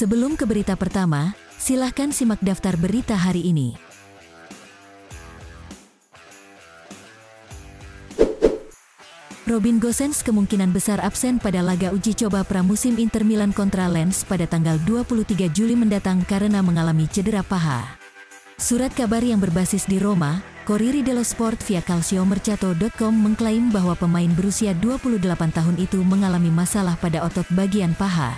Sebelum ke berita pertama, silahkan simak daftar berita hari ini. Robin Gosens kemungkinan besar absen pada laga uji coba pramusim Inter Milan kontra Lens pada tanggal 23 Juli mendatang karena mengalami cedera paha. Surat kabar yang berbasis di Roma, Corriere dello Sport via calciomercato.com mengklaim bahwa pemain berusia 28 tahun itu mengalami masalah pada otot bagian paha.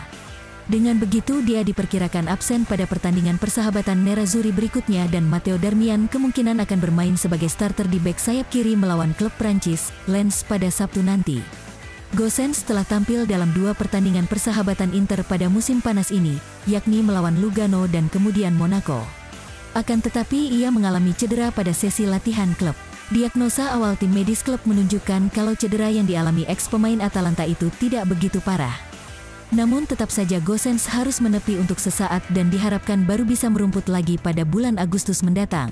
Dengan begitu dia diperkirakan absen pada pertandingan persahabatan Nerazzurri berikutnya dan Matteo Darmian kemungkinan akan bermain sebagai starter di bek sayap kiri melawan klub Prancis, Lens pada Sabtu nanti. Gosens telah tampil dalam 2 pertandingan persahabatan Inter pada musim panas ini, yakni melawan Lugano dan kemudian Monaco. Akan tetapi ia mengalami cedera pada sesi latihan klub. Diagnosa awal tim medis klub menunjukkan kalau cedera yang dialami ex-pemain Atalanta itu tidak begitu parah. Namun tetap saja Gosens harus menepi untuk sesaat dan diharapkan baru bisa merumput lagi pada bulan Agustus mendatang.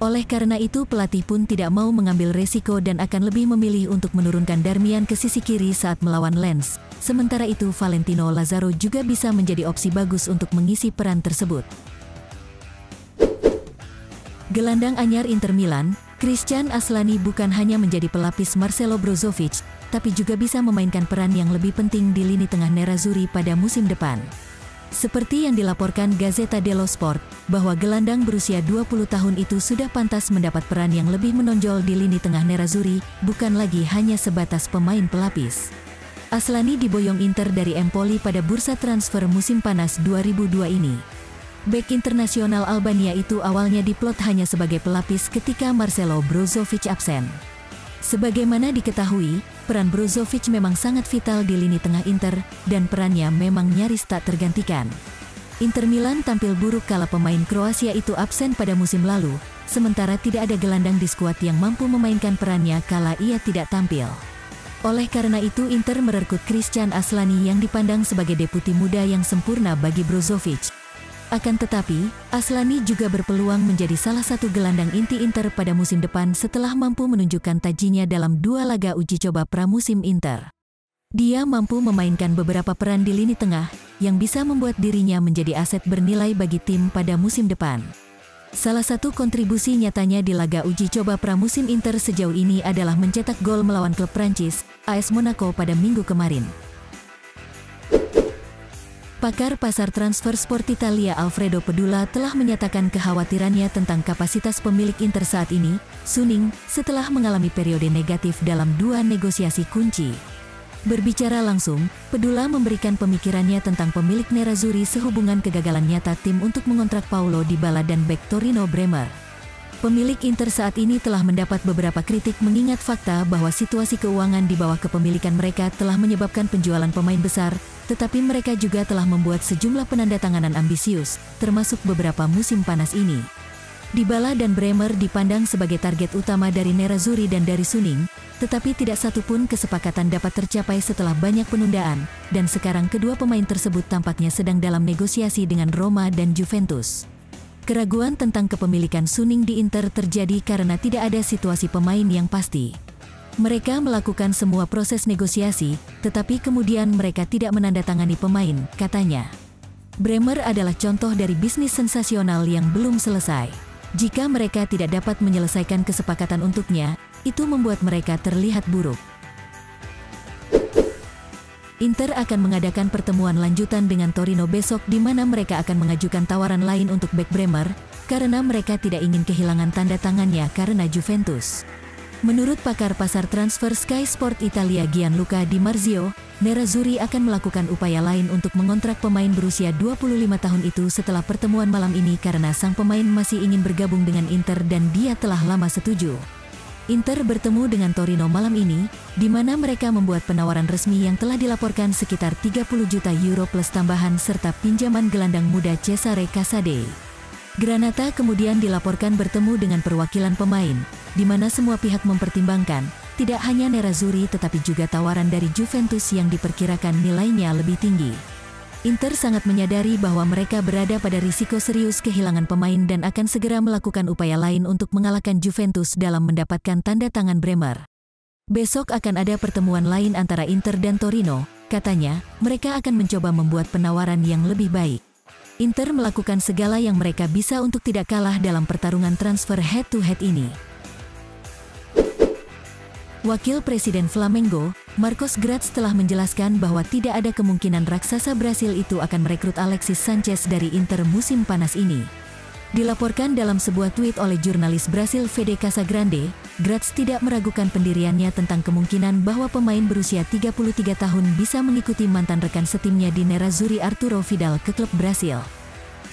Oleh karena itu pelatih pun tidak mau mengambil resiko dan akan lebih memilih untuk menurunkan Darmian ke sisi kiri saat melawan Lens. Sementara itu Valentino Lazaro juga bisa menjadi opsi bagus untuk mengisi peran tersebut. Gelandang anyar Inter Milan, Christian Aslani bukan hanya menjadi pelapis Marcelo Brozovic, tapi juga bisa memainkan peran yang lebih penting di lini tengah Nerazzurri pada musim depan. Seperti yang dilaporkan Gazzetta dello Sport, bahwa gelandang berusia 20 tahun itu sudah pantas mendapat peran yang lebih menonjol di lini tengah Nerazzurri, bukan lagi hanya sebatas pemain pelapis. Aslani diboyong Inter dari Empoli pada bursa transfer musim panas 2002 ini. Bek internasional Albania itu awalnya diplot hanya sebagai pelapis ketika Marcelo Brozovic absen. Sebagaimana diketahui, peran Brozovic memang sangat vital di lini tengah Inter, dan perannya memang nyaris tak tergantikan. Inter Milan tampil buruk kala pemain Kroasia itu absen pada musim lalu, sementara tidak ada gelandang di skuad yang mampu memainkan perannya kala ia tidak tampil. Oleh karena itu Inter merekrut Christian Aslani yang dipandang sebagai deputi muda yang sempurna bagi Brozovic. Akan tetapi, Aslani juga berpeluang menjadi salah satu gelandang inti Inter pada musim depan setelah mampu menunjukkan tajinya dalam 2 laga uji coba pramusim Inter. Dia mampu memainkan beberapa peran di lini tengah, yang bisa membuat dirinya menjadi aset bernilai bagi tim pada musim depan. Salah satu kontribusi nyatanya di laga uji coba pramusim Inter sejauh ini adalah mencetak gol melawan klub Prancis, AS Monaco pada minggu kemarin. Pakar pasar transfer Sport Italia Alfredo Pedula telah menyatakan kekhawatirannya tentang kapasitas pemilik Inter saat ini, Suning, setelah mengalami periode negatif dalam 2 negosiasi kunci. Berbicara langsung, Pedula memberikan pemikirannya tentang pemilik Nerazzurri sehubungan kegagalan nyata tim untuk mengontrak Paulo Dybala dan bek Torino Bremer. Pemilik Inter saat ini telah mendapat beberapa kritik mengingat fakta bahwa situasi keuangan di bawah kepemilikan mereka telah menyebabkan penjualan pemain besar, tetapi mereka juga telah membuat sejumlah penandatanganan ambisius, termasuk beberapa musim panas ini. Dybala dan Bremer dipandang sebagai target utama dari Nerazzurri dan dari Suning, tetapi tidak satu pun kesepakatan dapat tercapai setelah banyak penundaan, dan sekarang kedua pemain tersebut tampaknya sedang dalam negosiasi dengan Roma dan Juventus. Keraguan tentang kepemilikan Suning di Inter terjadi karena tidak ada situasi pemain yang pasti. Mereka melakukan semua proses negosiasi, tetapi kemudian mereka tidak menandatangani pemain, katanya. Bremer adalah contoh dari bisnis sensasional yang belum selesai. Jika mereka tidak dapat menyelesaikan kesepakatan untuknya, itu membuat mereka terlihat buruk. Inter akan mengadakan pertemuan lanjutan dengan Torino besok di mana mereka akan mengajukan tawaran lain untuk bek Bremer, karena mereka tidak ingin kehilangan tanda tangannya karena Juventus. Menurut pakar pasar transfer Sky Sport Italia Gianluca Di Marzio, Nerazzurri akan melakukan upaya lain untuk mengontrak pemain berusia 25 tahun itu setelah pertemuan malam ini karena sang pemain masih ingin bergabung dengan Inter dan dia telah lama setuju. Inter bertemu dengan Torino malam ini, di mana mereka membuat penawaran resmi yang telah dilaporkan sekitar 30 juta euro plus tambahan serta pinjaman gelandang muda Cesare Casade. Granata kemudian dilaporkan bertemu dengan perwakilan pemain, di mana semua pihak mempertimbangkan, tidak hanya Nerazzurri tetapi juga tawaran dari Juventus yang diperkirakan nilainya lebih tinggi. Inter sangat menyadari bahwa mereka berada pada risiko serius kehilangan pemain dan akan segera melakukan upaya lain untuk mengalahkan Juventus dalam mendapatkan tanda tangan Bremer. Besok akan ada pertemuan lain antara Inter dan Torino, katanya, mereka akan mencoba membuat penawaran yang lebih baik. Inter melakukan segala yang mereka bisa untuk tidak kalah dalam pertarungan transfer head-to-head ini. Wakil Presiden Flamengo, Marcos Gratz telah menjelaskan bahwa tidak ada kemungkinan raksasa Brasil itu akan merekrut Alexis Sanchez dari Inter musim panas ini. Dilaporkan dalam sebuah tweet oleh jurnalis Brasil Fede Casagrande, Gratz tidak meragukan pendiriannya tentang kemungkinan bahwa pemain berusia 33 tahun bisa mengikuti mantan rekan setimnya di Nerazzurri Arturo Vidal ke klub Brasil.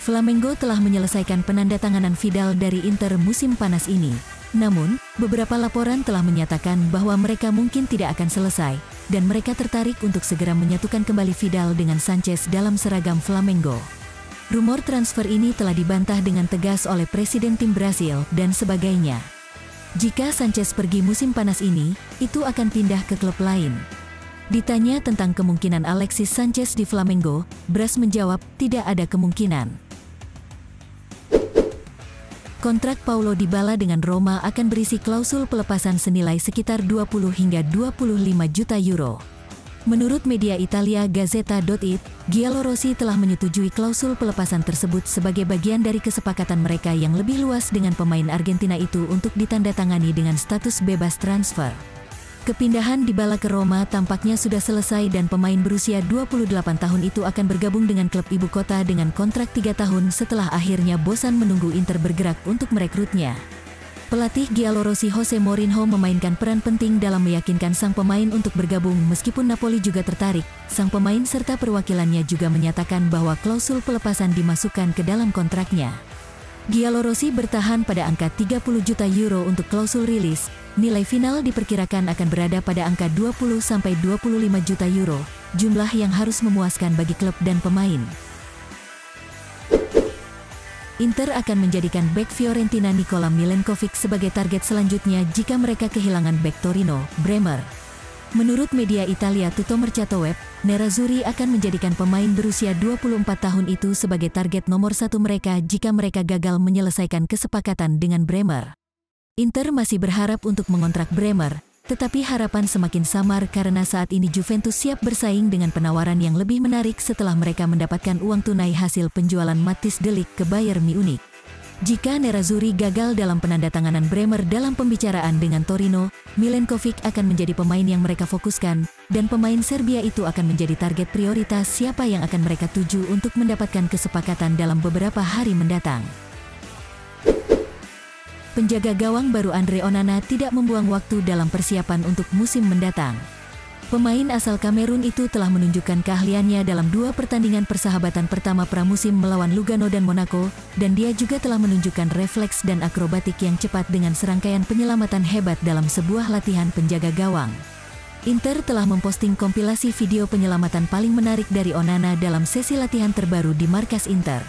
Flamengo telah menyelesaikan penandatanganan Vidal dari Inter musim panas ini. Namun, beberapa laporan telah menyatakan bahwa mereka mungkin tidak akan selesai, dan mereka tertarik untuk segera menyatukan kembali Vidal dengan Sanchez dalam seragam Flamengo. Rumor transfer ini telah dibantah dengan tegas oleh Presiden tim Brasil dan sebagainya. Jika Sanchez pergi musim panas ini, itu akan pindah ke klub lain. Ditanya tentang kemungkinan Alexis Sanchez di Flamengo, Braz menjawab, tidak ada kemungkinan. Kontrak Paulo Dybala dengan Roma akan berisi klausul pelepasan senilai sekitar 20 hingga 25 juta euro. Menurut media Italia Gazzetta.it, Giallorossi telah menyetujui klausul pelepasan tersebut sebagai bagian dari kesepakatan mereka yang lebih luas dengan pemain Argentina itu untuk ditandatangani dengan status bebas transfer. Kepindahan Dybala ke Roma tampaknya sudah selesai dan pemain berusia 28 tahun itu akan bergabung dengan klub ibu kota dengan kontrak 3 tahun setelah akhirnya bosan menunggu Inter bergerak untuk merekrutnya. Pelatih Giallorossi Jose Mourinho memainkan peran penting dalam meyakinkan sang pemain untuk bergabung meskipun Napoli juga tertarik. Sang pemain serta perwakilannya juga menyatakan bahwa klausul pelepasan dimasukkan ke dalam kontraknya. Giallorossi bertahan pada angka 30 juta euro untuk klausul rilis. Nilai final diperkirakan akan berada pada angka 20-25 juta euro, jumlah yang harus memuaskan bagi klub dan pemain. Inter akan menjadikan bek Fiorentina Nikola Milenkovic sebagai target selanjutnya jika mereka kehilangan bek Torino, Bremer. Menurut media Italia Tuttomercato Web, Nerazzurri akan menjadikan pemain berusia 24 tahun itu sebagai target nomor 1 mereka jika mereka gagal menyelesaikan kesepakatan dengan Bremer. Inter masih berharap untuk mengontrak Bremer, tetapi harapan semakin samar karena saat ini Juventus siap bersaing dengan penawaran yang lebih menarik setelah mereka mendapatkan uang tunai hasil penjualan Matthijs de Ligt ke Bayern Munich. Jika Nerazzurri gagal dalam penandatanganan Bremer dalam pembicaraan dengan Torino, Milenkovic akan menjadi pemain yang mereka fokuskan, dan pemain Serbia itu akan menjadi target prioritas siapa yang akan mereka tuju untuk mendapatkan kesepakatan dalam beberapa hari mendatang. Penjaga gawang baru Andre Onana tidak membuang waktu dalam persiapan untuk musim mendatang. Pemain asal Kamerun itu telah menunjukkan keahliannya dalam 2 pertandingan persahabatan pertama pramusim melawan Lugano dan Monaco, dan dia juga telah menunjukkan refleks dan akrobatik yang cepat dengan serangkaian penyelamatan hebat dalam sebuah latihan penjaga gawang. Inter telah memposting kompilasi video penyelamatan paling menarik dari Onana dalam sesi latihan terbaru di markas Inter.